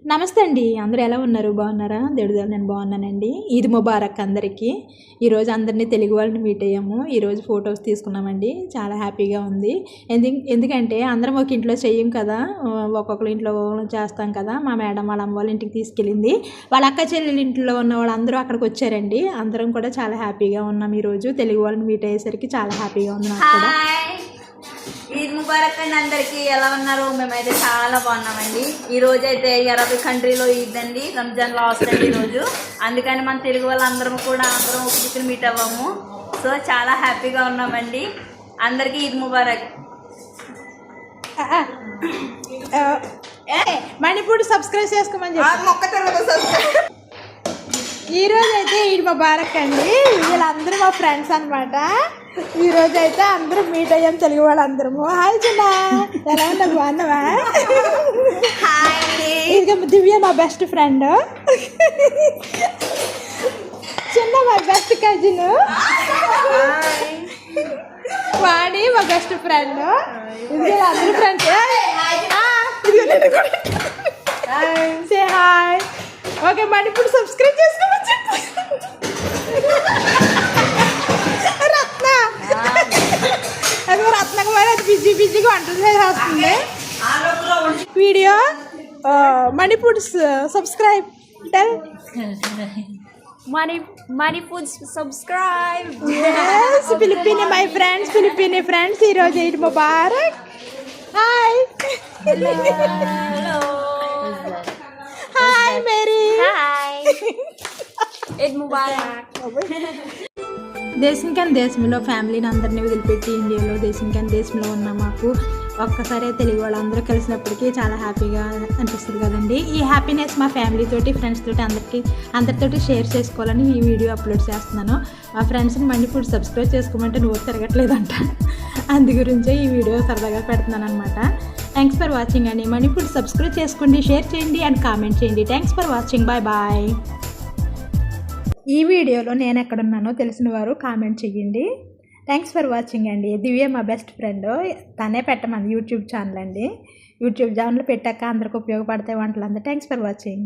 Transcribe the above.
నమస్తే అండి. అందరూ ఎలా ఉన్నారు? బాగున్నారా? దేవుడి నేను బాగున్నానండి. ఈద్ ముబారక్ అందరికీ. ఈరోజు అందరినీ తెలుగు వాళ్ళని మీట్ అయ్యాము. ఈరోజు ఫొటోస్ తీసుకున్నామండి. చాలా హ్యాపీగా ఉంది. ఎందుకంటే అందరం ఒక ఇంట్లో చెయ్యం కదా, ఒక్కొక్కరి ఇంట్లో చేస్తాం కదా. మా మేడం వాళ్ళ అమ్మ వాళ్ళ ఇంటికి తీసుకెళ్ళింది. వాళ్ళ అక్క చెల్లెల ఇంట్లో ఉన్న వాళ్ళందరూ అక్కడికి వచ్చారండి. అందరం కూడా చాలా హ్యాపీగా ఉన్నాం. ఈరోజు తెలుగు వాళ్ళని మీట్ అయ్యేసరికి చాలా హ్యాపీగా ఉంది నాకు కూడా. ఈద్ ముబారక్ అండి అందరికి. ఎలా ఉన్నారు? మేమైతే చాలా బాగున్నామండి. ఈ రోజు అయితే అరబీ కంట్రీలో ఈద్ అండి, రంజాన్ లాస్ట్ అండి ఈరోజు. అందుకని మన తెలుగు వాళ్ళందరం కూడా అందరం ఒక దిక్కున మీట్ అవ్వము. సో చాలా హ్యాపీగా ఉన్నామండి. అందరికీ ఈద్ ముబారక్. మణిపూర్ సబ్స్క్రైబ్ చేసుకోమని చెప్పి. ఈరోజు అయితే ఈద్ ముబారక్ అండి. వీళ్ళందరూ మా ఫ్రెండ్స్ అనమాట. ఈరోజు అయితే అందరూ మీట్ అయ్యాం తెలుగు వాళ్ళందరము. హాయ్ చిన్న, ఎలా ఉన్నావు? బాగున్నావా? ఇది దివ్య మా బెస్ట్ ఫ్రెండ్, చిన్న మా బెస్ట్ కజిన్, వాణి మా బెస్ట్ ఫ్రెండ్. ఇది అందరూ friends. Say hi. Okay, Manipur subscribe చేసుకోమని చెప్పు. రత్న కూడా బిజీగా వంటలు చేస్తుంది. Video Manipur subscribe tell Manipur subscribe. Philippine my friends, Philippine friends. ఈరోజు Eid Mubarak. Hi hi Mary. Eid Mubarak. దేశం కానీ దేశంలో ఫ్యామిలీని అందరినీ వదిలిపెట్టి ఇండియాలో దేశం కానీ దేశంలో ఉన్న మాకు ఒక్కసారి తెలుగు వాళ్ళందరూ కలిసినప్పటికీ చాలా హ్యాపీగా అనిపిస్తుంది కదండి. ఈ హ్యాపీనెస్ మా ఫ్యామిలీ తోటి, ఫ్రెండ్స్ తోటి అందరితోటి షేర్ చేసుకోవాలని ఈ వీడియో అప్లోడ్ చేస్తున్నాను. మా ఫ్రెండ్స్ని మణిపూర్ సబ్స్క్రైబ్ చేసుకోమంటే నువ్వు తిరగట్లేదంట. అందు గురించే ఈ వీడియో సరదాగా పెడుతున్నాను అనమాట. థ్యాంక్స్ ఫర్ వాచింగ్ అండి. మణిపూర్ సబ్స్క్రైబ్ చేసుకోండి, షేర్ చేయండి అండ్ కామెంట్ చేయండి. Thanks for watching. Bye bye. ఈ వీడియోలో నేను ఎక్కడున్నానో తెలిసిన వారు కామెంట్ చేయండి. థ్యాంక్స్ ఫర్ వాచింగ్ అండి. దివ్య మా బెస్ట్ ఫ్రెండ్, తనే పెట్టమంది యూట్యూబ్ ఛానల్ అండి. యూట్యూబ్ ఛానల్ పెట్టాక అందరికి ఉపయోగపడతాయి వంటలు అంతా. Thanks for watching.